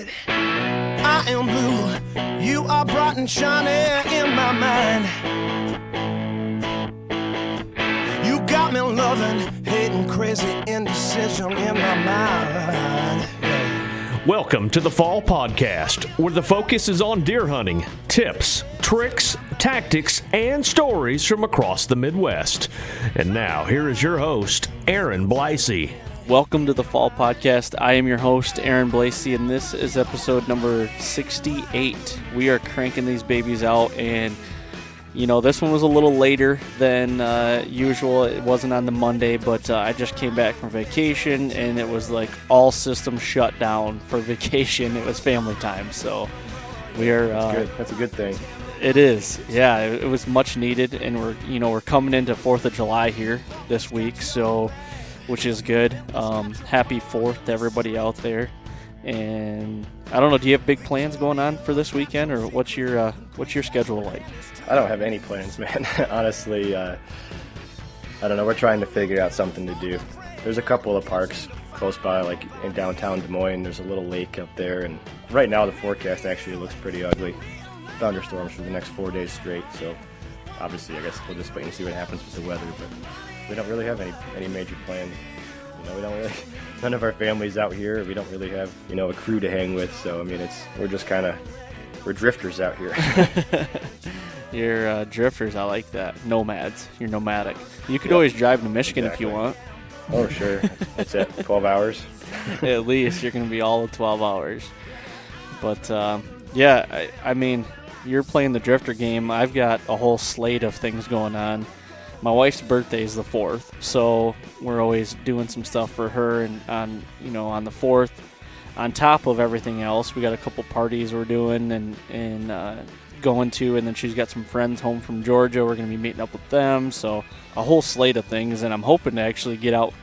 red. I am blue. You are bright and shiny in my mind. You got me loving, hating, crazy indecision in my mind. Welcome to the Fall Podcast, where the focus is on deer hunting, tips, tricks, tactics, and stories from across the Midwest. And now, here is your host, Arron Blasey. Welcome to the Fall Podcast. I am your host, Arron Blasey, and this is episode number 68. We are cranking these babies out, and you know, this one was a little later than usual. It wasn't on the Monday, but I just came back from vacation, and it was like all systems shut down for vacation. It was family time, so we are. That's good. That's a good thing. It is, yeah. It was much needed, and we're coming into 4th of July here this week, so which is good. Happy 4th to everybody out there. And I don't know, do you have big plans going on for this weekend, or what's your schedule like? I don't have any plans, man. Honestly, I don't know. We're trying to figure out something to do. There's a couple of parks close by, like in downtown Des Moines. There's a little lake up there, and right now the forecast actually looks pretty ugly. Thunderstorms for the next 4 days straight. So obviously, I guess we'll just wait and see what happens with the weather. But we don't really have any major plans. You know, we don't really. None of our family's out here. We don't really have, a crew to hang with. So I mean, we're just we're drifters out here. You're drifters. I like that. Nomads. You're nomadic. You could always drive to Michigan if you want. Oh, sure. That's it. 12 hours. At least you're going to be all of 12 hours. But yeah, I mean, you're playing the drifter game. I've got a whole slate of things going on. My wife's birthday is the 4th, so we're always doing some stuff for her, and on the 4th, on top of everything else, we got a couple parties we're doing and going to, and then she's got some friends home from Georgia. We're going to be meeting up with them, so a whole slate of things, and I'm hoping to actually get out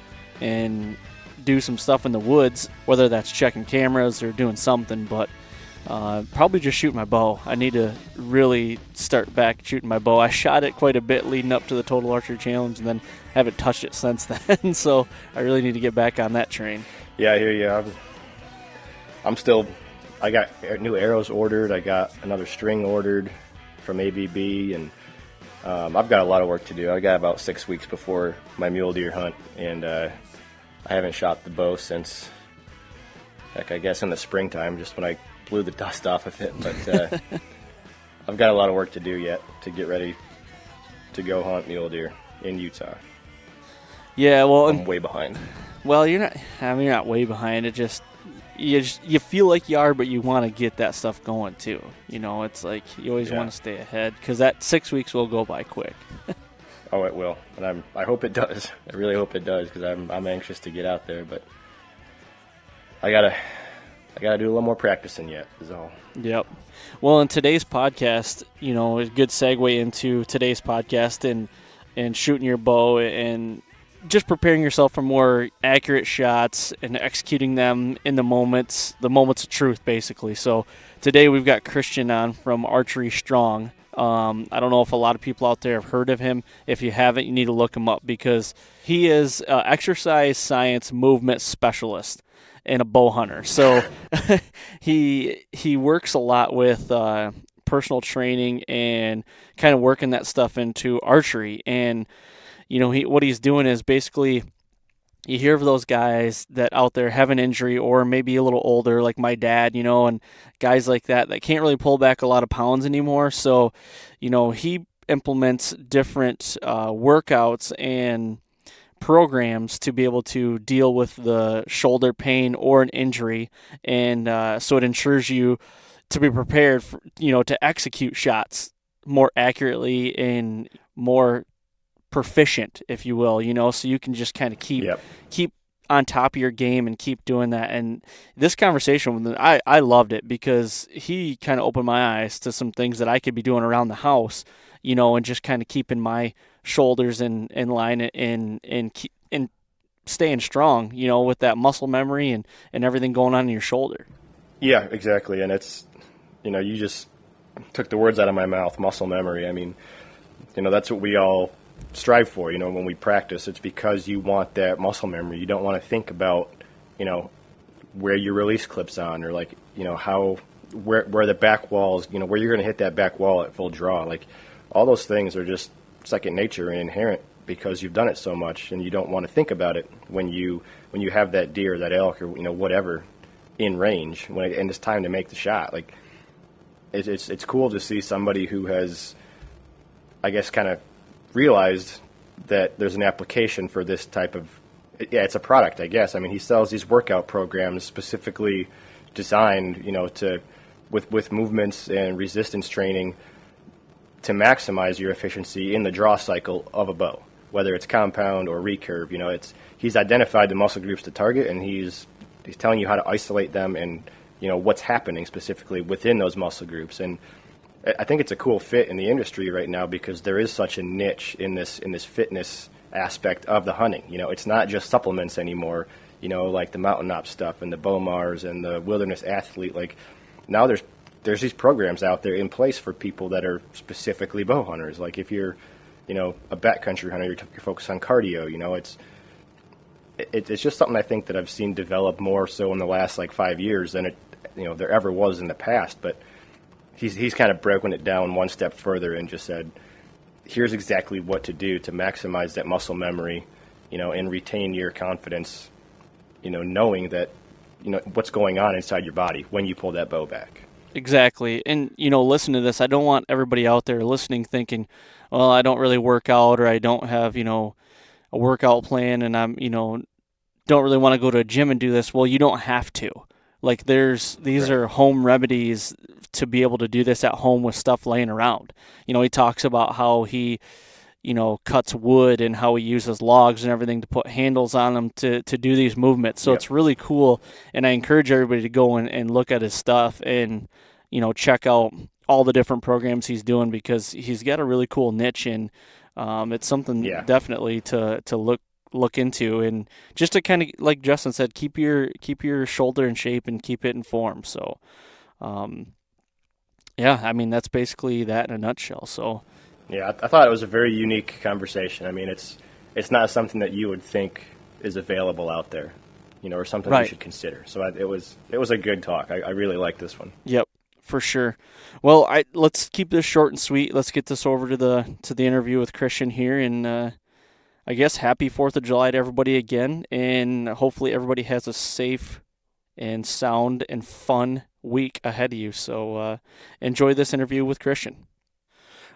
and do some stuff in the woods, whether that's checking cameras or doing something, but probably just shoot my bow. I need to really start back shooting my bow. I shot it quite a bit leading up to the Total Archery Challenge, and then haven't touched it since then. So I really need to get back on that train. Yeah, I hear you. I got new arrows ordered. I got another string ordered from ABB, and I've got a lot of work to do. I got about 6 weeks before my mule deer hunt, and I haven't shot the bow since, I guess in the springtime, just when I blew the dust off of it, but I've got a lot of work to do yet to get ready to go hunt mule deer in Utah. Yeah, well, I'm way behind. Well, you're not way behind. It just you feel like you are, but you want to get that stuff going too. It's like you always want to stay ahead, because that 6 weeks will go by quick. Oh, it will, and I hope it does. I really hope it does, because I'm anxious to get out there, but I gotta do a little more practicing yet, is all. Yep. Well, in today's podcast, a good segue into today's podcast and shooting your bow and just preparing yourself for more accurate shots and executing them in the moments of truth, basically. So today we've got Christian on from Archery Strong. I don't know if a lot of people out there have heard of him. If you haven't, you need to look him up, because he is an exercise science movement specialist and a bow hunter. So he works a lot with personal training and kind of working that stuff into archery. And what he's doing is basically, you hear of those guys that out there have an injury, or maybe a little older, like my dad, and guys like that can't really pull back a lot of pounds anymore. So he implements different workouts and programs to be able to deal with the shoulder pain or an injury, and so it ensures you to be prepared for, to execute shots more accurately and more proficient, if you will, so you can just kind of keep on top of your game and keep doing that. And this conversation with him, I loved it, because he kind of opened my eyes to some things that I could be doing around the house, and just kind of keeping my shoulders in line and staying strong, with that muscle memory and everything going on in your shoulder. Yeah, exactly. And it's, you just took the words out of my mouth, muscle memory. I mean, that's what we all strive for, when we practice. It's because you want that muscle memory. You don't want to think about, where your release clips on, or like, how, where the back walls, where you're going to hit that back wall at full draw. Like, all those things are just second nature and inherent because you've done it so much, and you don't want to think about it when you have that deer, that elk, or whatever in range and it's time to make the shot. Like, it's cool to see somebody who has, I guess, kind of realized that there's an application for this type of, it's a product, I guess. I mean, he sells these workout programs specifically designed, with movements and resistance training to maximize your efficiency in the draw cycle of a bow, whether it's compound or recurve. He's identified the muscle groups to target, and he's telling you how to isolate them and what's happening specifically within those muscle groups. And I think it's a cool fit in the industry right now because there is such a niche in this fitness aspect of the hunting. It's not just supplements anymore, like the Mountain Op stuff and the Bomars and the Wilderness Athlete. Like, now there's these programs out there in place for people that are specifically bow hunters. Like, if you're, a backcountry hunter, you're focused on cardio. It's just something I think that I've seen develop more so in the last 5 years than there ever was in the past. But he's kind of broken it down one step further and just said, here's exactly what to do to maximize that muscle memory, and retain your confidence, knowing that, what's going on inside your body when you pull that bow back. Exactly. And, listen to this. I don't want everybody out there listening thinking, well, I don't really work out, or I don't have, a workout plan, and I'm, don't really want to go to a gym and do this. Well, you don't have to. Like, these are home remedies to be able to do this at home with stuff laying around. He talks about how he, cuts wood and how he uses logs and everything to put handles on them to do these movements. So It's really cool. And I encourage everybody to go and look at his stuff and, check out all the different programs he's doing, because he's got a really cool niche, and it's something definitely to look into, and just to kind of, like Justin said, keep your shoulder in shape and keep it in form. So, that's basically that in a nutshell. So, yeah, I thought it was a very unique conversation. I mean, it's not something that you would think is available out there, or something you should consider. So it was a good talk. I really like this one. Yep, for sure. Well, let's keep this short and sweet. Let's get this over to the interview with Christian here, and I guess happy 4th of July to everybody again, and hopefully everybody has a safe and sound and fun week ahead of you. So enjoy this interview with Christian.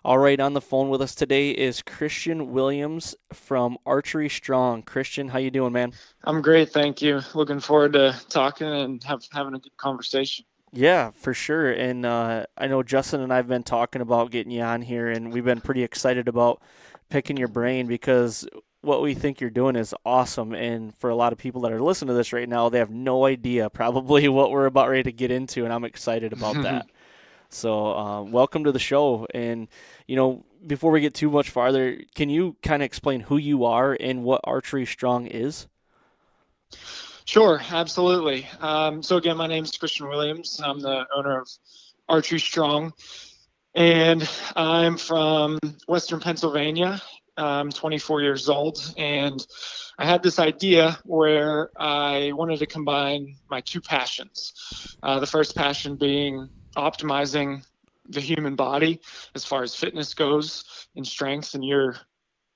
All right, on the phone with us today is Christian Williams from Archery Strong. Christian, how you doing, man? I'm great, thank you. Looking forward to talking and having a good conversation. Yeah, for sure. And I know Justin and I have been talking about getting you on here, and we've been pretty excited about picking your brain because what we think you're doing is awesome. And for a lot of people that are listening to this right now, they have no idea probably what we're about ready to get into, and I'm excited about that. So welcome to the show. And, before we get too much farther, can you kind of explain who you are and what Archery Strong is? Sure, absolutely. So again, my name is Christian Williams. I'm the owner of Archery Strong, and I'm from Western Pennsylvania. I'm 24 years old, and I had this idea where I wanted to combine my two passions. The first passion being optimizing the human body as far as fitness goes and strength and your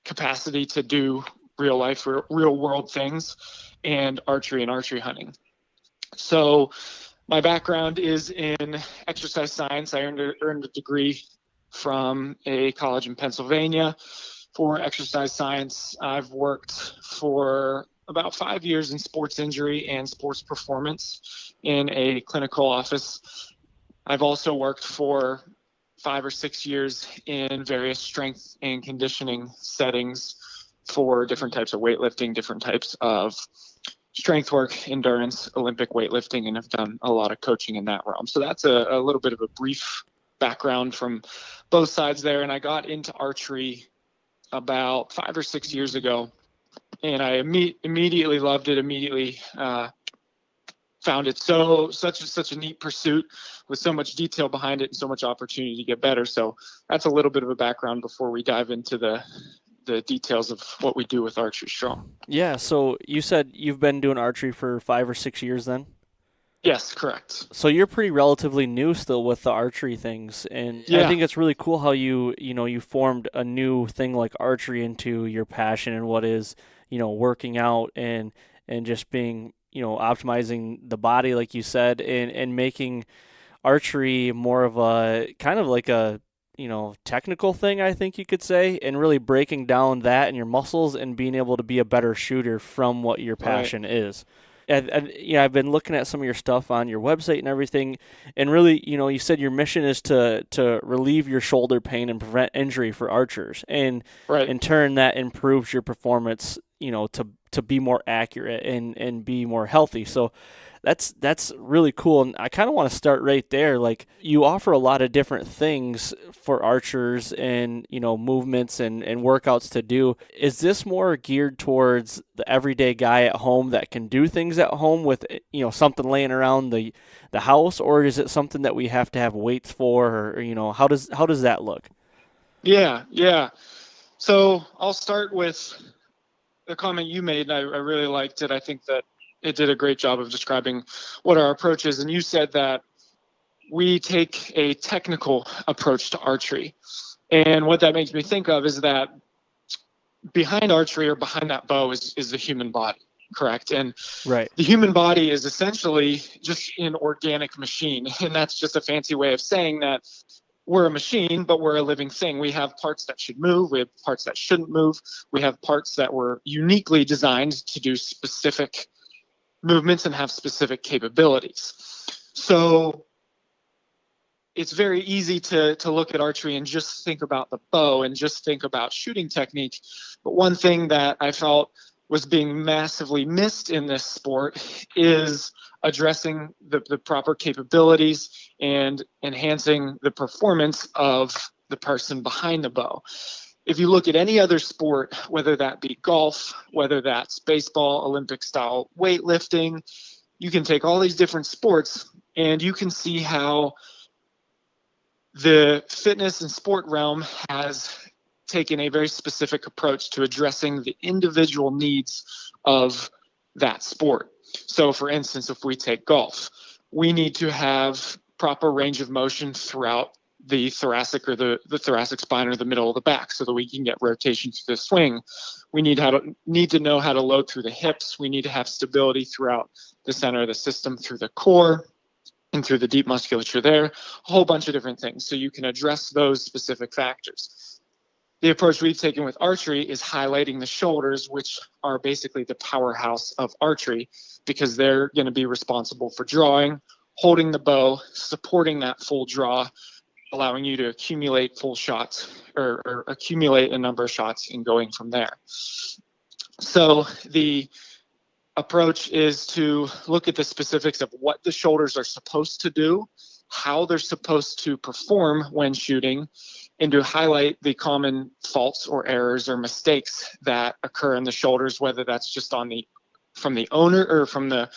capacity to do real life or real world things, and archery hunting. So my background is in exercise science. I earned a degree from a college in Pennsylvania for exercise science. I've worked for about 5 years in sports injury and sports performance in a clinical office. I've also worked for 5 or 6 years in various strength and conditioning settings for different types of weightlifting, different types of strength work, endurance, Olympic weightlifting, and have done a lot of coaching in that realm. So that's a little bit of a brief background from both sides there. And I got into archery about 5 or 6 years ago, and I immediately loved it, immediately found it such a neat pursuit with so much detail behind it and so much opportunity to get better. So that's a little bit of a background before we dive into the details of what we do with Archery Strong. Yeah, so you said you've been doing archery for 5 or 6 years then? Yes, correct. So you're pretty relatively new still with the archery things, and I Yeah. think it's really cool how you formed a new thing like archery into your passion and what is, working out and just being, optimizing the body like you said, and making archery more of a kind of like a technical thing, I think you could say, and really breaking down that and your muscles and being able to be a better shooter from what your Right. passion is. And I've been looking at some of your stuff on your website and everything, and really, you said your mission is to relieve your shoulder pain and prevent injury for archers, and Right. in turn that improves your performance, to be more accurate and be more healthy. So that's really cool, and I kind of want to start right there. Like, you offer a lot of different things for archers and movements and workouts to do. Is this more geared towards the everyday guy at home that can do things at home with something laying around the house, or is it something that we have to have weights for, or how does that look? Yeah. So I'll start with the comment you made, and I really liked it. I think that it did a great job of describing what our approach is. And you said that we take a technical approach to archery. And what that makes me think of is that behind archery, or behind that bow, is the human body, correct? And Right. the human body is essentially just an organic machine. And that's just a fancy way of saying that we're a machine, but we're a living thing. We have parts that should move. We have parts that shouldn't move. We have parts that were uniquely designed to do specific movements and have specific capabilities. So it's very easy to look at archery and just think about the bow and just think about shooting technique. But one thing that I felt was being massively missed in this sport is addressing the proper capabilities and enhancing the performance of the person behind the bow. If you look at any other sport, whether that be golf, whether that's baseball, Olympic style weightlifting, you can take all these different sports and you can see how the fitness and sport realm has taken a very specific approach to addressing the individual needs of that sport. So for instance, if we take golf, we need to have proper range of motion throughout the thoracic, or the thoracic spine, or the middle of the back, so that we can get rotation through the swing. We need to know how to load through the hips. We need to have stability throughout the center of the system, through the core and through the deep musculature there, a whole bunch of different things. So you can address those specific factors. The approach we've taken with archery is highlighting the shoulders, which are basically the powerhouse of archery, because they're going to be responsible for drawing, holding the bow, supporting that full draw, allowing you to accumulate full shots, or accumulate a number of shots and going from there. So the approach is to look at the specifics of what the shoulders are supposed to do, how they're supposed to perform when shooting, and to highlight the common faults or errors or mistakes that occur in the shoulders, whether that's just from the owner or from the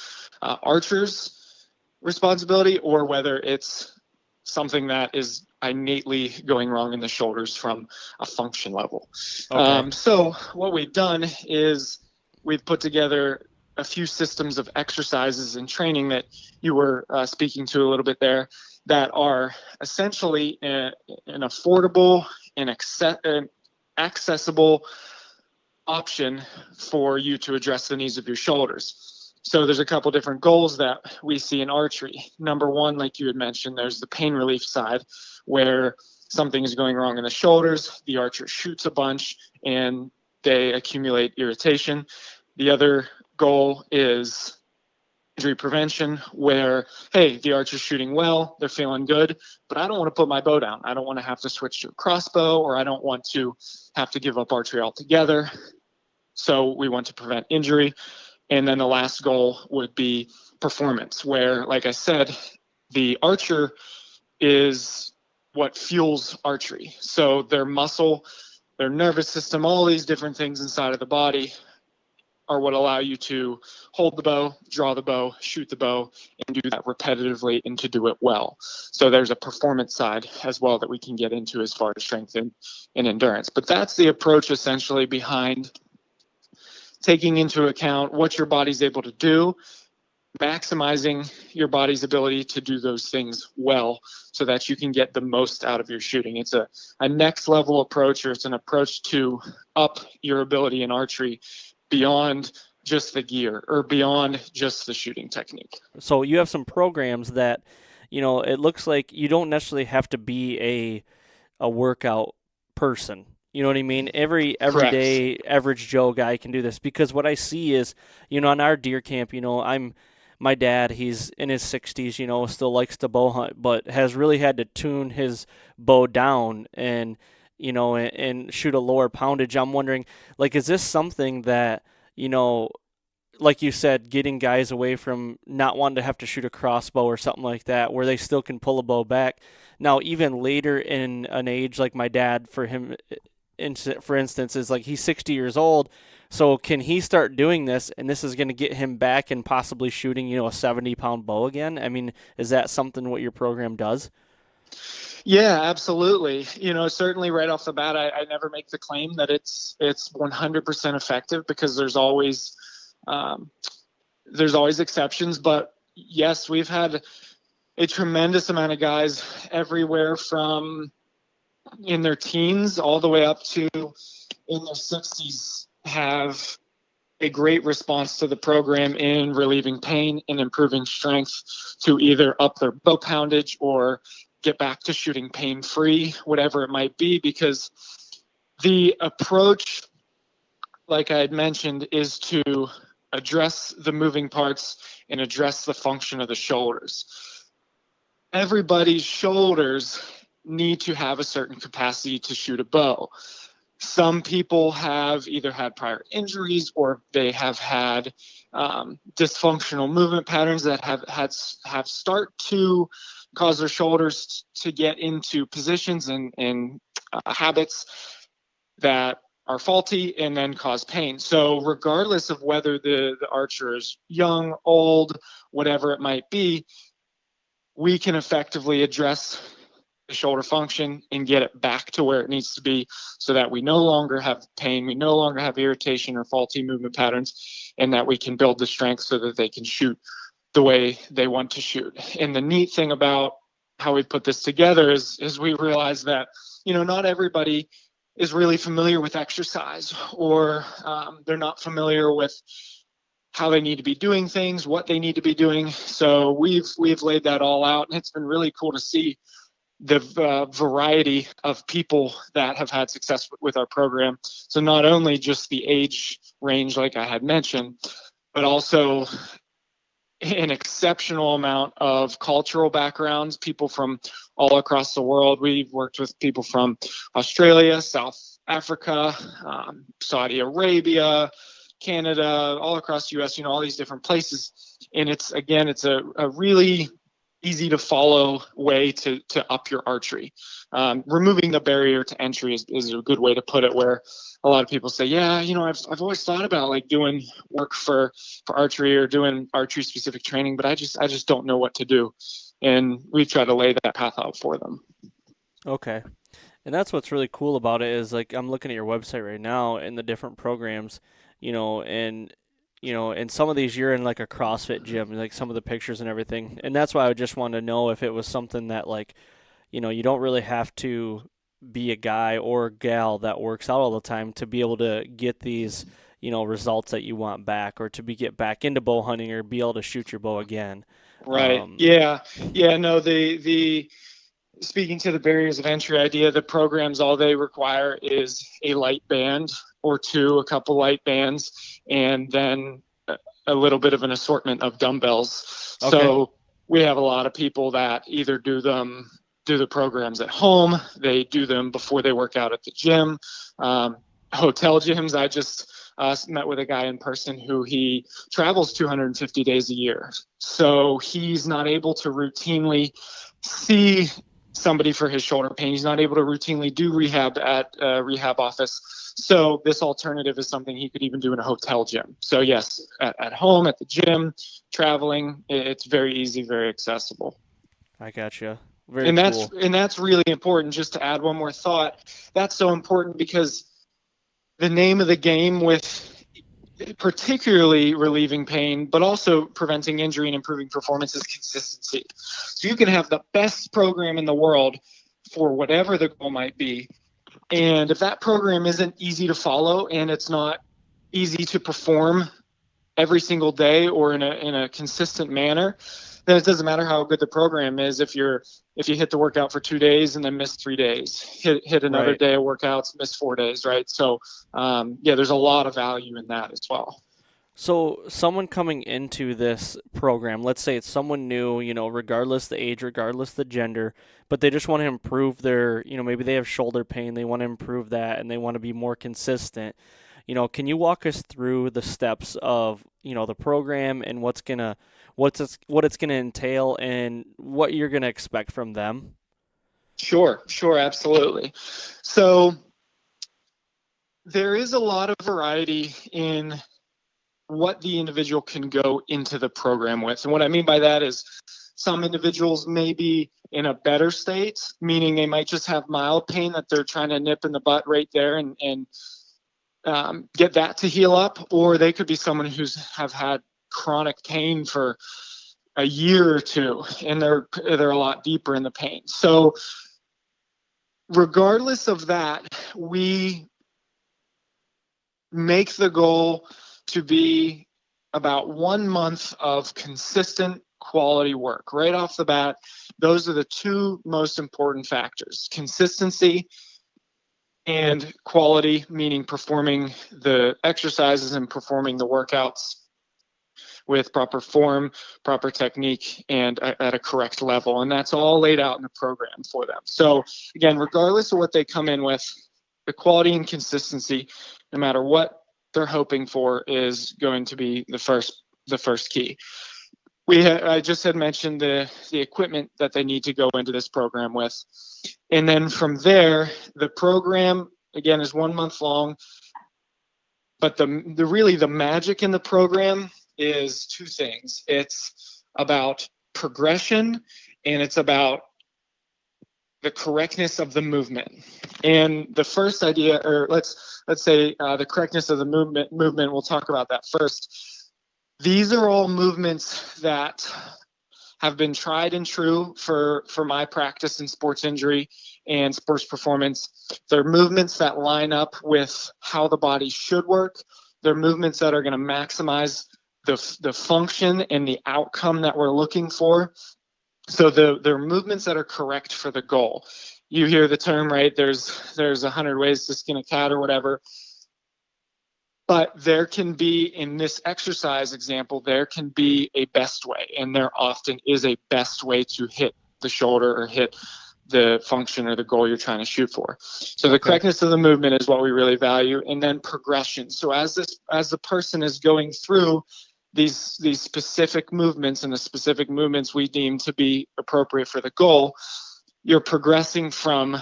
archer's responsibility, or whether it's something that is innately going wrong in the shoulders from a function level. Okay. So what we've done is we've put together a few systems of exercises and training that you were speaking to a little bit there, that are essentially an affordable and accessible option for you to address the needs of your shoulders. So there's a couple different goals that we see in archery. Number one, like you had mentioned, there's the pain relief side, where something is going wrong in the shoulders, the archer shoots a bunch and they accumulate irritation. The other goal is injury prevention, where, hey, the archer's shooting well, they're feeling good, but I don't want to put my bow down. I don't want to have to switch to a crossbow, or I don't want to have to give up archery altogether. So we want to prevent injury. And then the last goal would be performance, where, like I said, the archer is what fuels archery. So their muscle, their nervous system, all these different things inside of the body are what allow you to hold the bow, draw the bow, shoot the bow, and do that repetitively and to do it well. So there's a performance side as well that we can get into as far as strength and endurance. But that's the approach essentially behind taking into account what your body's able to do, maximizing your body's ability to do those things well so that you can get the most out of your shooting. It's a next level approach, or it's an approach to up your ability in archery beyond just the gear or beyond just the shooting technique. So you have some programs that, it looks like you don't necessarily have to be a workout person. You know what I mean? Every Correct. everyday average Joe guy can do this, because what I see is, on our deer camp, my dad, he's in his 60s, still likes to bow hunt, but has really had to tune his bow down and shoot a lower poundage. I'm wondering, like, is this something that, like you said, getting guys away from not wanting to have to shoot a crossbow or something like that, where they still can pull a bow back? Now, even later in an age like my dad, for instance, is like he's 60 years old. So can he start doing this, and this is going to get him back and possibly shooting, a 70-pound bow again? I mean, is that something what your program does? Yeah, absolutely. Certainly right off the bat, I never make the claim that it's 100% effective, because there's always exceptions. But yes, we've had a tremendous amount of guys everywhere from in their teens all the way up to in their 60s have a great response to the program in relieving pain and improving strength to either up their bow poundage or get back to shooting pain-free, whatever it might be, because the approach, like I had mentioned, is to address the moving parts and address the function of the shoulders. Everybody's shoulders need to have a certain capacity to shoot a bow. Some people have either had prior injuries, or they have had dysfunctional movement patterns that have start to cause their shoulders to get into positions and habits that are faulty and then cause pain. So regardless of whether the archer is young, old, whatever it might be, we can effectively address the shoulder function and get it back to where it needs to be, so that we no longer have pain, we no longer have irritation or faulty movement patterns, and that we can build the strength so that they can shoot the way they want to shoot. And the neat thing about how we put this together is we realize that, not everybody is really familiar with exercise, or they're not familiar with how they need to be doing things, what they need to be doing. So we've laid that all out, and it's been really cool to see the variety of people that have had success with our program. So not only just the age range, like I had mentioned, but also an exceptional amount of cultural backgrounds, people from all across the world. We've worked with people from Australia, South Africa, Saudi Arabia, Canada, all across the US, all these different places. And it's a really easy to follow way to up your archery. Removing the barrier to entry is a good way to put it, where a lot of people say, yeah, I've always thought about like doing work for archery or doing archery specific training, but I just don't know what to do. And we try to lay that path out for them. Okay. And that's what's really cool about it, is like, I'm looking at your website right now and the different programs, and some of these you're in like a CrossFit gym, like some of the pictures and everything. And that's why I just wanted to know if it was something that, like, you don't really have to be a guy or gal that works out all the time to be able to get these, results that you want back, or to get back into bow hunting, or be able to shoot your bow again. Right. Yeah. No, the speaking to the barriers of entry idea, the programs, all they require is a light band or two, a couple light bands, and then a little bit of an assortment of dumbbells. Okay. So we have a lot of people that either do the programs at home, they do them before they work out at the gym. Hotel gyms, I just met with a guy in person who he travels 250 days a year. So he's not able to routinely see somebody for his shoulder pain. He's not able to routinely do rehab at a rehab office. So this alternative is something he could even do in a hotel gym. So yes, at home, at the gym, traveling, it's very easy, very accessible. I gotcha. Very cool. And that's really important. Just to add one more thought, that's so important because the name of the game with particularly relieving pain, but also preventing injury and improving performance, is consistency. So you can have the best program in the world for whatever the goal might be. And if that program isn't easy to follow and it's not easy to perform every single day or in a consistent manner, then it doesn't matter how good the program is. If you hit the workout for 2 days and then miss 3 days, hit another Right. day of workouts, miss 4 days, right? So there's a lot of value in that as well. So someone coming into this program, let's say it's someone new, regardless the age, regardless the gender, but they just want to improve their, maybe they have shoulder pain, they want to improve that, and they want to be more consistent. Can you walk us through the steps of, the program and what it's gonna entail and what you're gonna expect from them? Sure, absolutely. So there is a lot of variety in what the individual can go into the program with. And what I mean by that is some individuals may be in a better state, meaning they might just have mild pain that they're trying to nip in the butt right there and get that to heal up, or they could be someone who's have had chronic pain for a year or two and they're a lot deeper in the pain. So regardless of that, we make the goal to be about 1 month of consistent quality work. Right off the bat, those are the two most important factors: consistency and quality, meaning performing the exercises and performing the workouts with proper form, proper technique, and at a correct level. And that's all laid out in the program for them. So again, regardless of what they come in with, the quality and consistency, no matter what they're hoping for, is going to be the first key. I just had mentioned the equipment that they need to go into this program with. And then from there, the program, again, is 1 month long. But the magic in the program is two things. It's about progression and it's about the correctness of the movement. And the first idea, or let's say the correctness of the movement, we'll talk about that first. These are all movements that have been tried and true for my practice in sports injury and sports performance. They're movements that line up with how the body should work. They're movements that are going to maximize the function and the outcome that we're looking for. So they're movements that are correct for the goal. You hear the term, right? There's 100 ways to skin a cat or whatever. But there can be, in this exercise example, there can be a best way, and there often is a best way to hit the shoulder or hit the function or the goal you're trying to shoot for. So the correctness of the movement is what we really value, and then progression. So as the person is going through these specific movements and the specific movements we deem to be appropriate for the goal, you're progressing from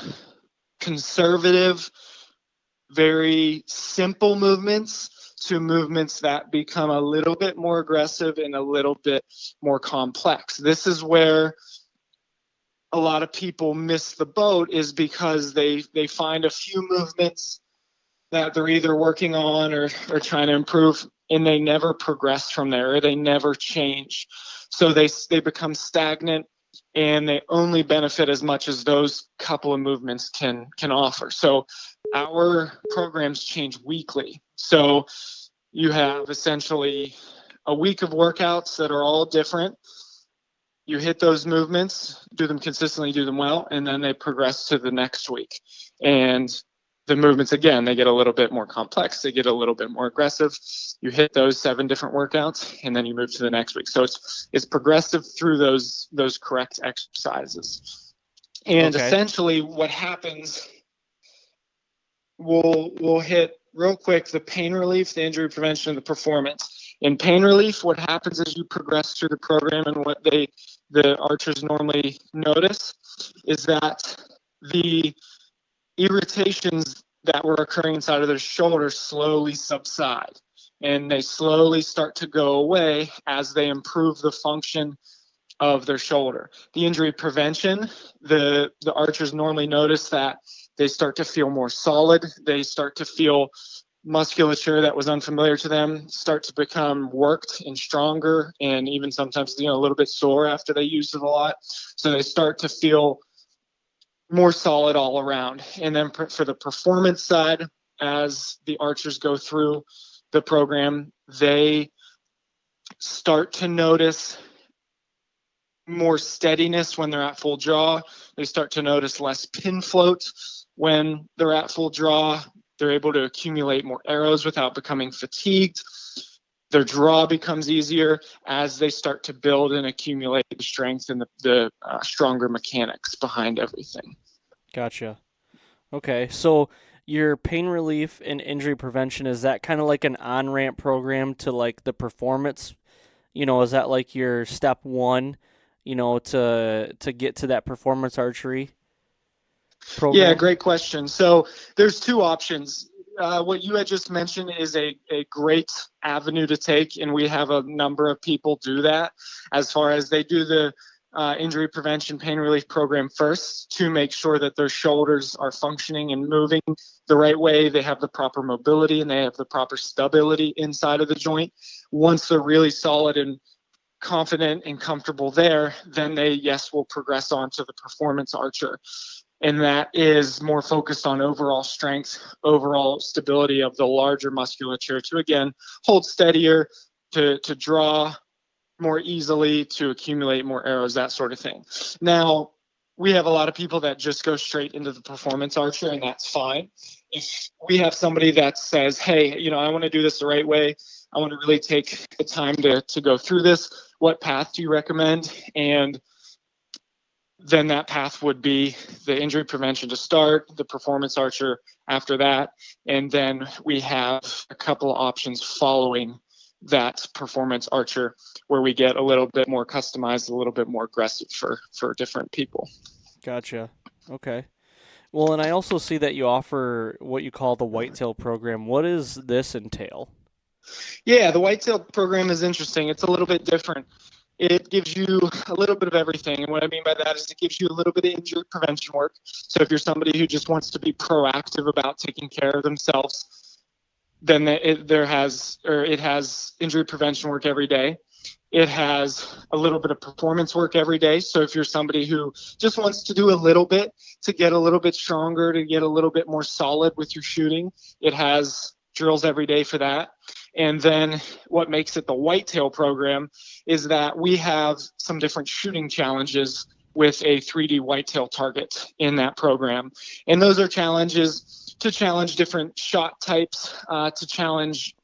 conservative, very simple movements to movements that become a little bit more aggressive and a little bit more complex. This is where a lot of people miss the boat, is because they find a few movements that they're either working on or trying to improve, and they never progress from there, or they never change. So they become stagnant, and they only benefit as much as those couple of movements can offer. So our programs change weekly. So you have essentially a week of workouts that are all different. You hit those movements, do them consistently, do them well, and then they progress to the next week. And the movements, again, they get a little bit more complex. They get a little bit more aggressive. You hit those 7 different workouts, and then you move to the next week. So it's progressive through those correct exercises. And essentially what happens, we'll hit real quick the pain relief, the injury prevention, and the performance. In pain relief, what happens as you progress through the program, and what the archers normally notice, is that the irritations that were occurring inside of their shoulder slowly subside, and they slowly start to go away as they improve the function of their shoulder. The injury prevention, the archers normally notice that they start to feel more solid. They start to feel musculature that was unfamiliar to them start to become worked and stronger, and even sometimes, a little bit sore after they use it a lot. So they start to feel more solid all around. And then for the performance side, as the archers go through the program, they start to notice more steadiness when they're at full draw. They start to notice less pin float when they're at full draw. They're able to accumulate more arrows without becoming fatigued. Their draw becomes easier as they start to build and accumulate the strength and the stronger mechanics behind everything. Gotcha. Okay, so your pain relief and injury prevention, is that kind of like an on-ramp program to like the performance? Is that like your step one, to get to that performance archery program? Yeah, great question. So there's two options. What you had just mentioned is a great avenue to take, and we have a number of people do that, as far as they do the injury prevention pain relief program first to make sure that their shoulders are functioning and moving the right way. They have the proper mobility and they have the proper stability inside of the joint. Once they're really solid and confident and comfortable there, then they, will progress on to the performance archer. And that is more focused on overall strength, overall stability of the larger musculature to, again, hold steadier, to draw more easily, to accumulate more arrows, that sort of thing. Now, we have a lot of people that just go straight into the performance archer, and that's fine. If we have somebody that says, hey, I want to do this the right way, I want to really take the time to go through this, what path do you recommend? And then that path would be the injury prevention to start, the performance archer after that, and then we have a couple of options following that performance archer where we get a little bit more customized, a little bit more aggressive for different people. Gotcha. Okay. Well, and I also see that you offer what you call the whitetail program. What does this entail? Yeah, the whitetail program is interesting. It's a little bit different. It gives you a little bit of everything. And what I mean by that is it gives you a little bit of injury prevention work. So if you're somebody who just wants to be proactive about taking care of themselves, then it has injury prevention work every day. It has a little bit of performance work every day. So if you're somebody who just wants to do a little bit to get a little bit stronger, to get a little bit more solid with your shooting, it has drills every day for that. And then what makes it the whitetail program is that we have some different shooting challenges with a 3D whitetail target in that program. And those are challenges to challenge different shot types, to challenge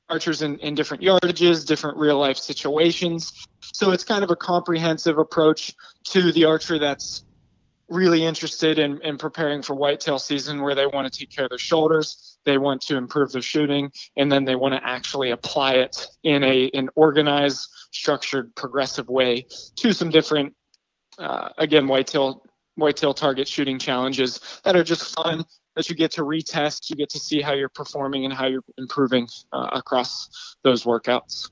archers in different yardages, different real life situations. So it's kind of a comprehensive approach to the archer that's really interested in preparing for whitetail season, where they want to take care of their shoulders, they want to improve their shooting, and then they want to actually apply it in an organized, structured, progressive way to some different, again, whitetail target shooting challenges that are just fun, that you get to retest, you get to see how you're performing and how you're improving across those workouts.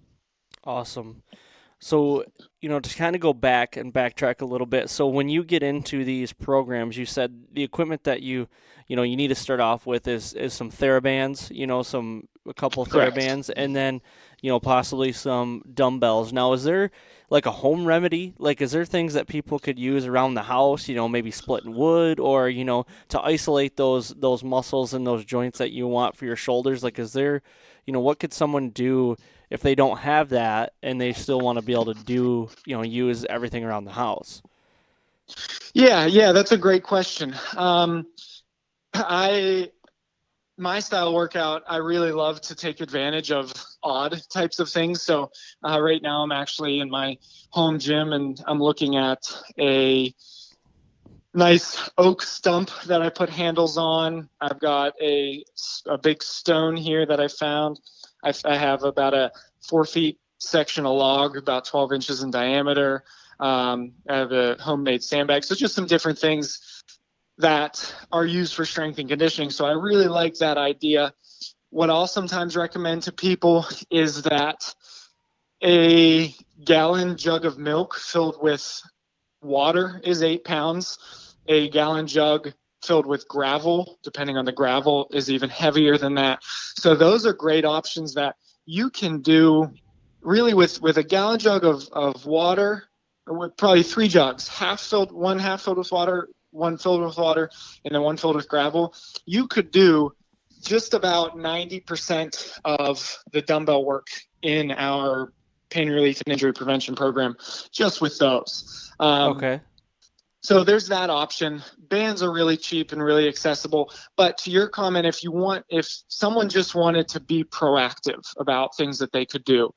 Awesome. So, to kind of go back and backtrack a little bit. So when you get into these programs, you said the equipment that you need to start off with is some TheraBands, a couple of Correct. TheraBands, and then, possibly some dumbbells. Now, is there like a home remedy? Like, is there things that people could use around the house, maybe splitting wood or, to isolate those muscles and those joints that you want for your shoulders? Like, is there, what could someone do if they don't have that and they still want to be able to do, use everything around the house? Yeah, that's a great question. My style workout, I really love to take advantage of odd types of things. So right now I'm actually in my home gym and I'm looking at a nice oak stump that I put handles on. I've got a big stone here that I found. I have about a 4 feet section of log, about 12 inches in diameter. I have a homemade sandbag. So just some different things that are used for strength and conditioning. So I really like that idea. What I'll sometimes recommend to people is that a gallon jug of milk filled with water is 8 pounds. A gallon jug filled with gravel, depending on the gravel, is even heavier than that. So those are great options that you can do really with a gallon jug of water, or with probably 3 jugs, one half filled with water, one filled with water, and then one filled with gravel. You could do just about 90% of the dumbbell work in our pain relief and injury prevention program just with those. Okay. So there's that option. Bands are really cheap and really accessible. But to your comment, if someone just wanted to be proactive about things that they could do,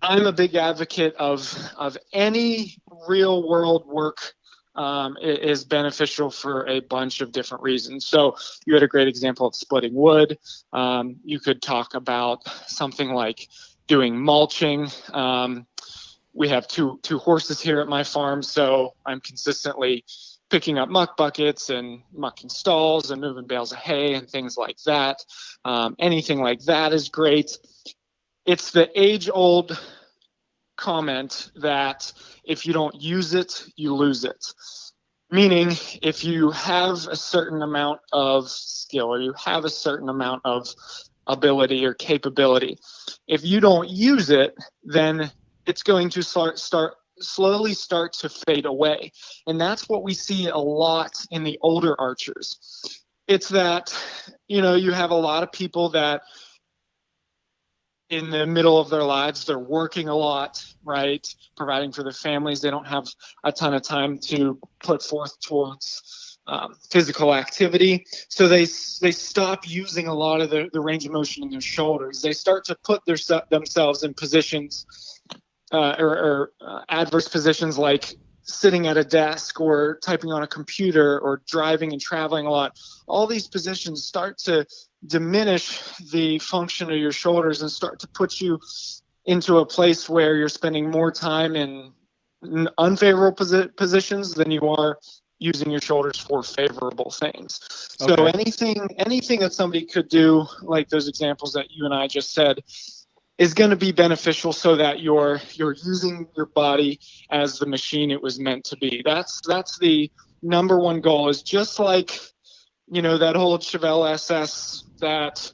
I'm a big advocate of any real world work is beneficial for a bunch of different reasons. So you had a great example of splitting wood. You could talk about something like doing mulching. We have two horses here at my farm, so I'm consistently picking up muck buckets and mucking stalls and moving bales of hay and things like that. Anything like that is great. It's the age-old comment that if you don't use it, you lose it. Meaning, if you have a certain amount of skill or you have a certain amount of ability or capability, if you don't use it, then it's going to slowly start to fade away. And that's what we see a lot in the older archers. It's that, you have a lot of people that in the middle of their lives, they're working a lot, right? Providing for their families. They don't have a ton of time to put forth towards physical activity. So they stop using a lot of the range of motion in their shoulders. They start to put themselves in positions or adverse positions like sitting at a desk or typing on a computer or driving and traveling a lot. All these positions start to diminish the function of your shoulders and start to put you into a place where you're spending more time in unfavorable positions than you are using your shoulders for favorable things. So anything that somebody could do, like those examples that you and I just said, is going to be beneficial so that you're using your body as the machine it was meant to be. That's the number one goal, is just like, that old Chevelle SS that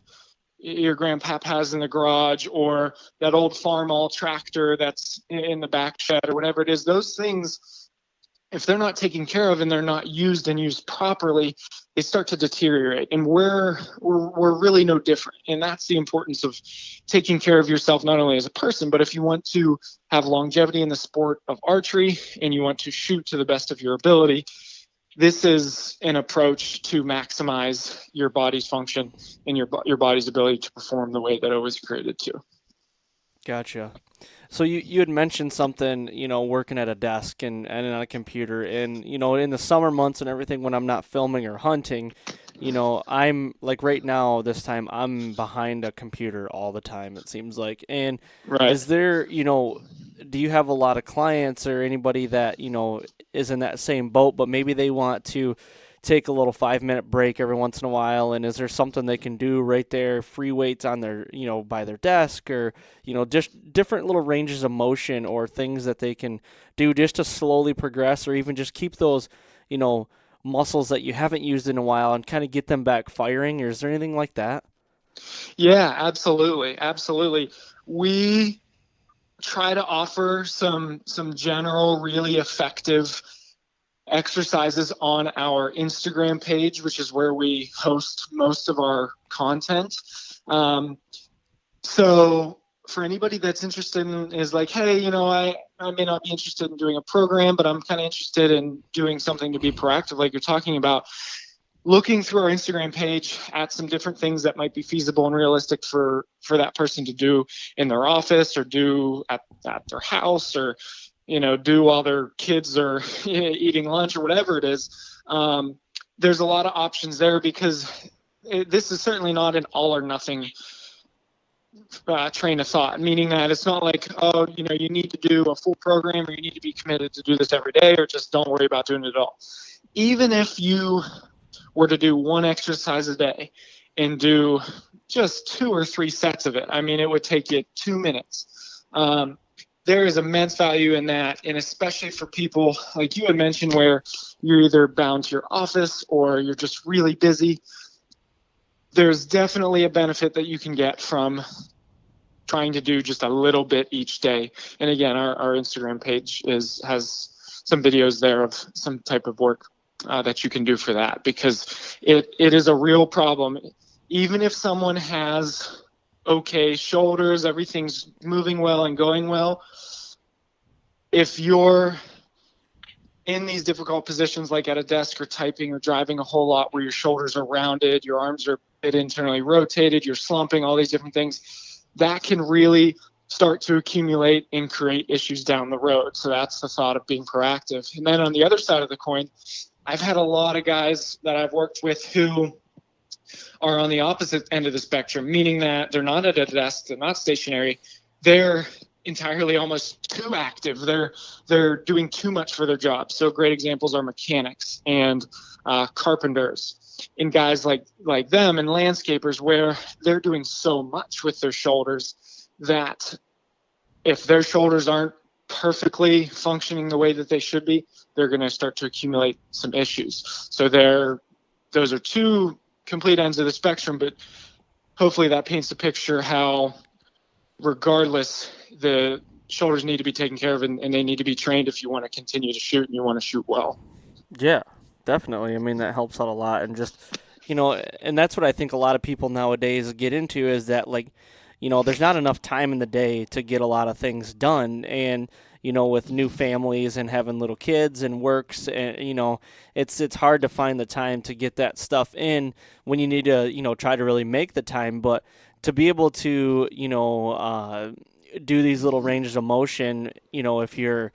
your grandpap has in the garage, or that old Farmall tractor that's in the back shed, or whatever it is. Those things, if they're not taken care of and they're not used and used properly, they start to deteriorate. And we're really no different. And that's the importance of taking care of yourself, not only as a person, but if you want to have longevity in the sport of archery and you want to shoot to the best of your ability, this is an approach to maximize your body's function and your body's ability to perform the way that it was created to. Gotcha. So you had mentioned something, working at a desk and on a computer, and, in the summer months and everything when I'm not filming or hunting, I'm like right now this time I'm behind a computer all the time, it seems like. And Right. Is there, do you have a lot of clients or anybody that, is in that same boat, but maybe they want to take a little 5-minute break every once in a while? And is there something they can do right there, free weights on their, by their desk, or, just different little ranges of motion or things that they can do just to slowly progress, or even just keep those, muscles that you haven't used in a while and kind of get them back firing? Or is there anything like that? Yeah, absolutely. Absolutely. We try to offer some general, really effective exercises on our Instagram page, which is where we host most of our content. So for anybody that's interested in, is like, hey, I may not be interested in doing a program, but I'm kind of interested in doing something to be proactive, like you're talking about, looking through our Instagram page at some different things that might be feasible and realistic for that person to do in their office, or do at their house, or, do while their kids are eating lunch, or whatever it is. There's a lot of options there, because this is certainly not an all or nothing train of thought, meaning that it's not like, you need to do a full program, or you need to be committed to do this every day, or just don't worry about doing it at all. Even if you were to do one exercise a day and do just 2 or 3 sets of it, it would take you 2 minutes. there is immense value in that, and especially for people like you had mentioned where you're either bound to your office or you're just really busy. There's definitely a benefit that you can get from trying to do just a little bit each day. And again, our Instagram page has some videos there of some type of work that you can do for that, because it is a real problem. Even if someone has okay shoulders, everything's moving well and going well, if you're in these difficult positions like at a desk or typing or driving a whole lot where your shoulders are rounded, your arms are a bit internally rotated, you're slumping, all these different things, that can really start to accumulate and create issues down the road. So that's the thought of being proactive. And then on the other side of the coin, I've had a lot of guys that I've worked with who are on the opposite end of the spectrum, meaning that they're not at a desk, they're not stationary, they're entirely almost too active. They're doing too much for their job. So great examples are mechanics and carpenters, and guys like them and landscapers, where they're doing so much with their shoulders that if their shoulders aren't perfectly functioning the way that they should be, they're going to start to accumulate some issues. So those are two complete ends of the spectrum, but hopefully that paints a picture how regardless, the shoulders need to be taken care of, and they need to be trained if you want to continue to shoot and you want to shoot well. Yeah, definitely. I mean, that helps out a lot. And just, and that's what I think a lot of people nowadays get into, is that, like, there's not enough time in the day to get a lot of things done. And, with new families and having little kids and works, and, it's hard to find the time to get that stuff in when you need to, try to really make the time. But to be able to, do these little ranges of motion, if you're,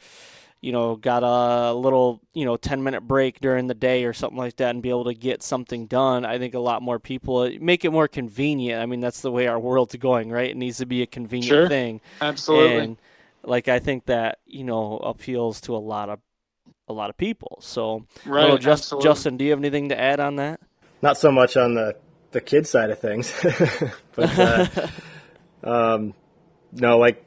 got a little, 10-minute break during the day or something like that, and be able to get something done, I think a lot more people make it more convenient. I mean, that's the way our world's going, right? It needs to be a convenient thing. Absolutely. And like, I think that, appeals to a lot of people. So, right, Justin, do you have anything to add on that? Not so much on the kid side of things, but no, like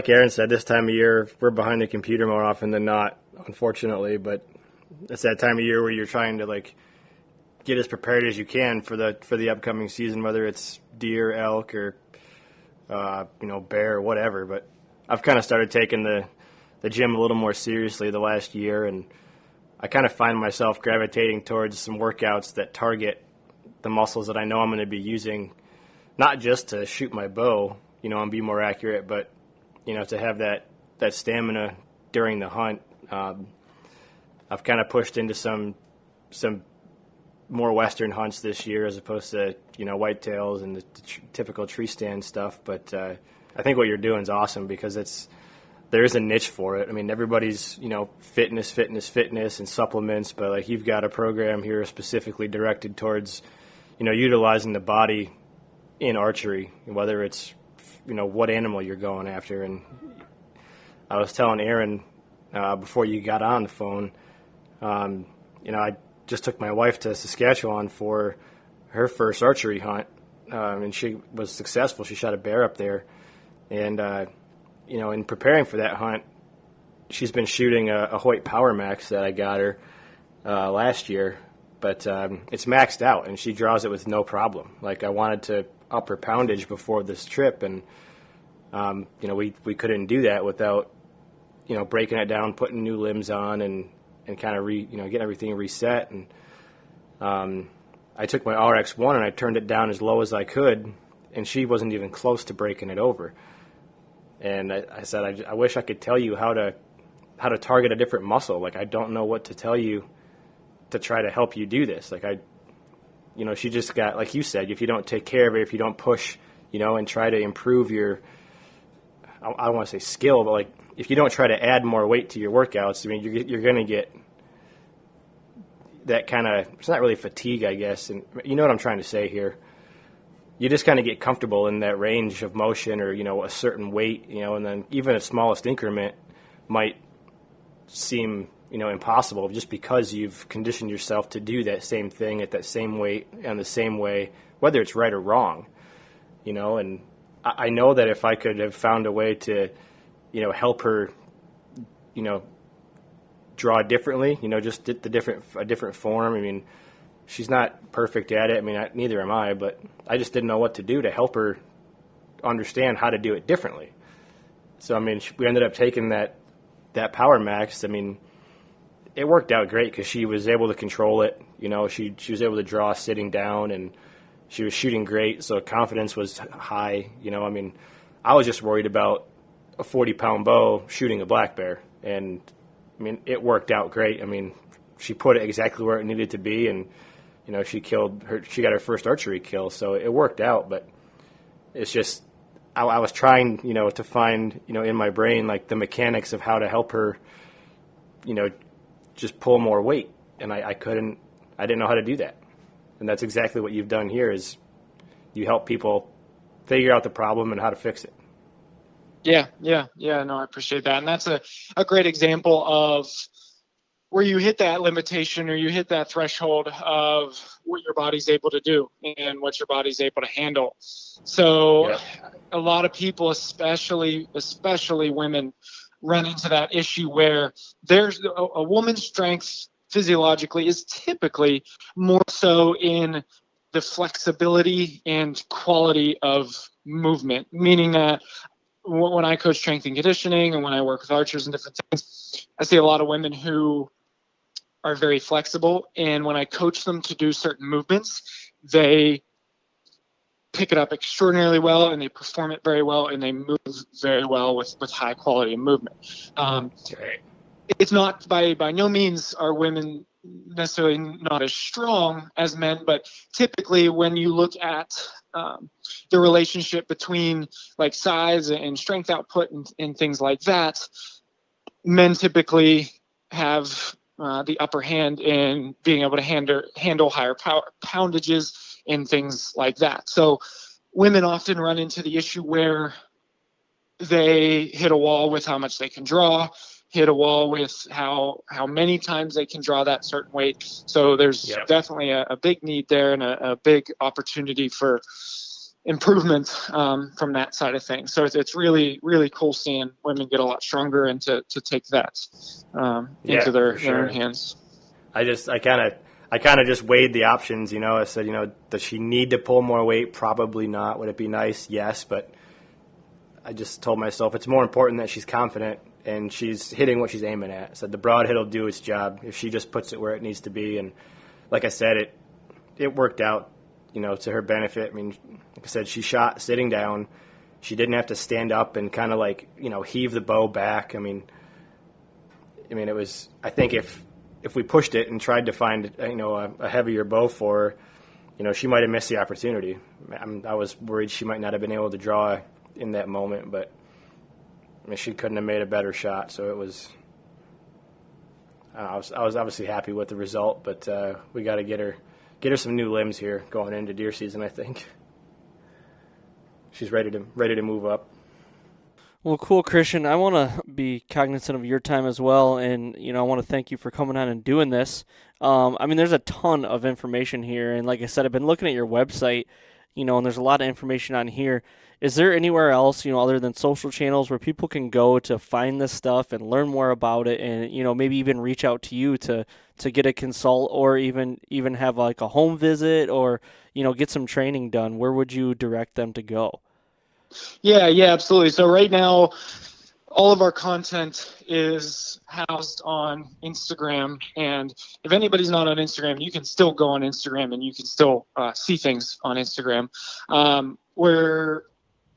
Arron said, this time of year we're behind the computer more often than not, unfortunately. But it's that time of year where you're trying to, like, get as prepared as you can for the upcoming season, whether it's deer, elk, or bear, or whatever. But I've kind of started taking the gym a little more seriously the last year, and I kind of find myself gravitating towards some workouts that target the muscles that I know I'm going to be using, not just to shoot my bow, and be more accurate, but, to have that stamina during the hunt. I've kind of pushed into some more Western hunts this year, as opposed to, whitetails and the typical tree stand stuff. But I think what you're doing is awesome, because there is a niche for it. I mean, everybody's, fitness and supplements, but, like, you've got a program here specifically directed towards, utilizing the body in archery, whether it's, what animal you're going after. And I was telling Arron before you got on the phone, I just took my wife to Saskatchewan for her first archery hunt, and she was successful. She shot a bear up there. And, in preparing for that hunt, she's been shooting a Hoyt Power Max that I got her last year. But it's maxed out, and she draws it with no problem. Like, I wanted to up her poundage before this trip, and we couldn't do that without breaking it down, putting new limbs on, and kind of getting everything reset. And I took my RX1 and I turned it down as low as I could, and she wasn't even close to breaking it over. And I said, I wish I could tell you how to target a different muscle. Like, I don't know what to tell you to try to help you do this. Like, she just got, like you said, if you don't take care of it, if you don't push, and try to improve your, I don't want to say skill, but, like, if you don't try to add more weight to your workouts, I mean, you're going to get that kind of, it's not really fatigue, I guess. And you know what I'm trying to say here. You just kind of get comfortable in that range of motion, or, a certain weight, and then even a smallest increment might seem, impossible, just because you've conditioned yourself to do that same thing at that same weight and the same way, whether it's right or wrong, and I know that if I could have found a way to, help her, draw differently, just a different form. I mean, she's not perfect at it. I mean, neither am I, but I just didn't know what to do to help her understand how to do it differently. So, I mean, we ended up taking that Power Max. I mean, it worked out great because she was able to control it. She was able to draw sitting down, and she was shooting great, so confidence was high. I mean, I was just worried about a 40-pound bow shooting a black bear, and I mean, it worked out great. I mean, she put it exactly where it needed to be, and she got her first archery kill, so it worked out. But it's just I was trying, to find, in my brain, like the mechanics of how to help her, just pull more weight, and I couldn't. I didn't know how to do that, and that's exactly what you've done here. Is you help people figure out the problem and how to fix it. Yeah. No, I appreciate that. And that's a great example of where you hit that limitation or you hit that threshold of what your body's able to do and what your body's able to handle. So a lot of people, especially women, run into that issue where there's a woman's strength physiologically is typically more so in the flexibility and quality of movement, meaning that when I coach strength and conditioning and when I work with archers and different things, I see a lot of women who are very flexible. And when I coach them to do certain movements, they pick it up extraordinarily well and they perform it very well and they move very well with high quality of movement. It's not by no means are women necessarily not as strong as men, but typically when you look at the relationship between like size and strength output and things like that, men typically have the upper hand in being able to handle higher poundages and things like that. So women often run into the issue where they hit a wall with how much they can draw, hit a wall with how many times they can draw that certain weight. So there's definitely a big need there and a big opportunity for improvement from that side of things. So it's really, really cool seeing women get a lot stronger and to take that into their own hands. I kind of just weighed the options, I said, does she need to pull more weight? Probably not. Would it be nice? Yes. But I just told myself it's more important that she's confident and she's hitting what she's aiming at. So the broad hit will do its job if she just puts it where it needs to be. And like I said, it worked out, to her benefit. I mean, like I said, she shot sitting down. She didn't have to stand up and kind of like, heave the bow back. I mean, it was, I think if we pushed it and tried to find, a heavier bow for her, she might have missed the opportunity. I was worried she might not have been able to draw in that moment, but she couldn't have made a better shot. So it was, I was obviously happy with the result, but we got to get her some new limbs here going into deer season. I think she's ready to move up. Well, cool, Christian. I want to be cognizant of your time as well, and I want to thank you for coming on and doing this. There's a ton of information here, and like I said, I've been looking at your website, and there's a lot of information on here. Is there anywhere else, other than social channels where people can go to find this stuff and learn more about it and, maybe even reach out to you to get a consult or even have like a home visit or, get some training done? Where would you direct them to go? Yeah, absolutely. So right now, all of our content is housed on Instagram. And if anybody's not on Instagram, you can still go on Instagram and you can still see things on Instagram. Where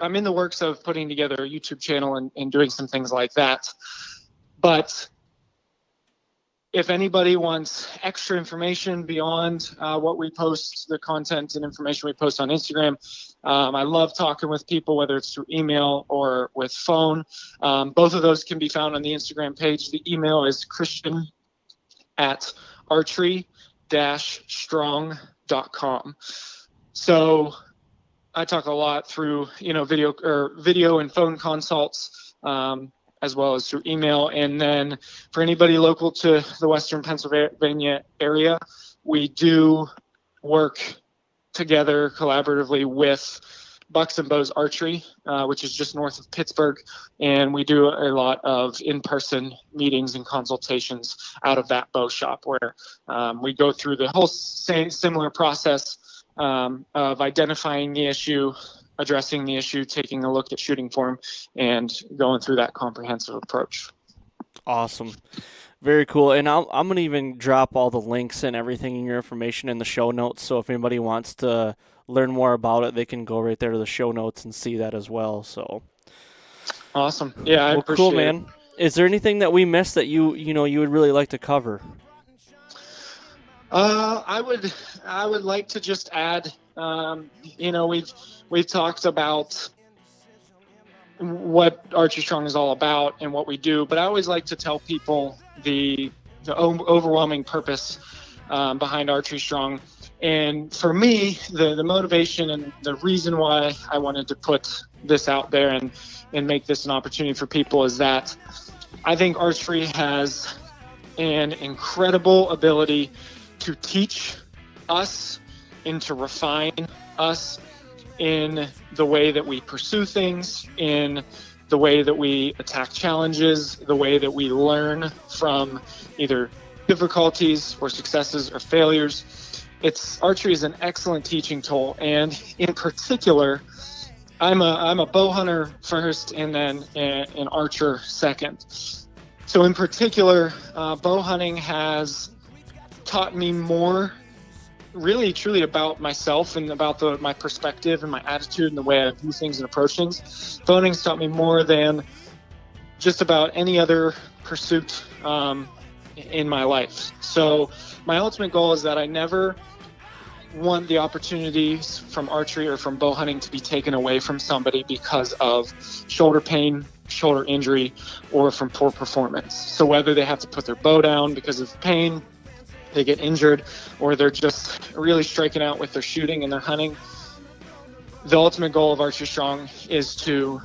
I'm in the works of putting together a YouTube channel and doing some things like that. But if anybody wants extra information beyond what we post, the content and information we post on Instagram, I love talking with people, whether it's through email or with phone. Both of those can be found on the Instagram page. The email is christian@archery-strong.com. So I talk a lot through, video and phone consults, as well as through email. And then for anybody local to the Western Pennsylvania area, we do work together collaboratively with Bucks and Bows Archery, which is just north of Pittsburgh. And we do a lot of in-person meetings and consultations out of that bow shop, where we go through the whole similar process of identifying the issue, addressing the issue, taking a look at shooting form, and going through that comprehensive approach. Awesome. Very cool. And I'm going to even drop all the links and everything in your information in the show notes. So if anybody wants to learn more about it, they can go right there to the show notes and see that as well. So awesome. Yeah, I appreciate cool, man. Is there anything that we missed that you would really like to cover? I would like to just add, we've talked about what Archery Strong is all about and what we do, but I always like to tell people the overwhelming purpose behind Archery Strong. And for me, the motivation and the reason why I wanted to put this out there and make this an opportunity for people is that I think archery has an incredible ability to teach us and to refine us in the way that we pursue things, in the way that we attack challenges, the way that we learn from either difficulties or successes or failures. Archery is an excellent teaching tool, and in particular, I'm a bow hunter first and then an archer second. So in particular, bow hunting has taught me more really truly about myself and about my perspective and my attitude and the way I view things and approach things. Bow hunting's taught me more than just about any other pursuit in my life. So my ultimate goal is that I never want the opportunities from archery or from bow hunting to be taken away from somebody because of shoulder pain, shoulder injury, or from poor performance. So whether they have to put their bow down because of pain, they get injured, or they're just really striking out with their shooting and their hunting, the ultimate goal of Archery Strong is to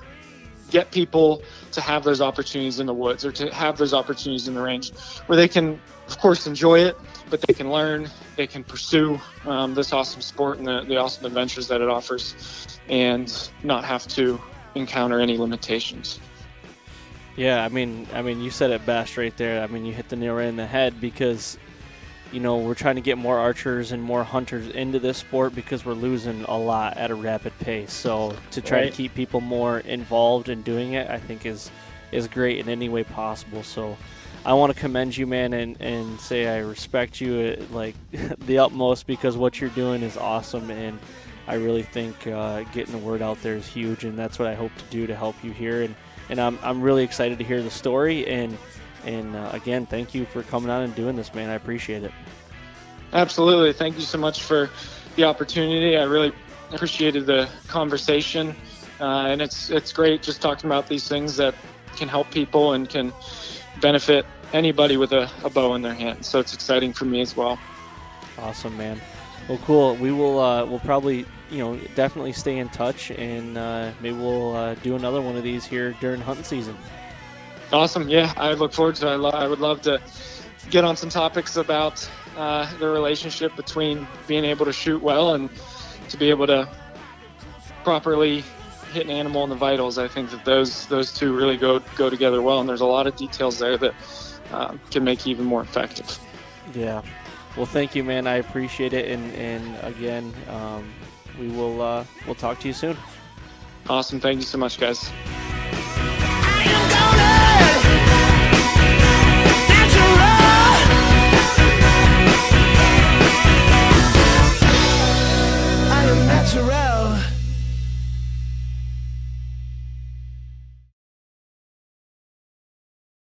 get people to have those opportunities in the woods or to have those opportunities in the range where they can, of course, enjoy it, but they can learn, they can pursue this awesome sport and the awesome adventures that it offers, and not have to encounter any limitations. Yeah, I mean, you said it best right there. I mean, you hit the nail right in the head, because we're trying to get more archers and more hunters into this sport because we're losing a lot at a rapid pace. So to try to keep people more involved in doing it, I think is great in any way possible. So I want to commend you, man, and say I respect you like the utmost, because what you're doing is awesome, and I really think getting the word out there is huge, and that's what I hope to do to help you here. And I'm really excited to hear the story, and again, thank you for coming on and doing this, man. I appreciate it. Absolutely. Thank you so much for the opportunity. I really appreciated the conversation, and it's great just talking about these things that can help people and can benefit anybody with a bow in their hand. So it's exciting for me as well. Awesome, man. Well, cool. We will we'll probably definitely stay in touch, and maybe we'll do another one of these here during hunting season. Awesome. Yeah, I look forward to it. I would love to get on some topics about the relationship between being able to shoot well and to be able to properly hit an animal in the vitals. I think that those two really go together well, and there's a lot of details there that can make you even more effective. Yeah. Well, thank you, man. I appreciate it, and again, we'll talk to you soon. Awesome. Thank you so much, guys.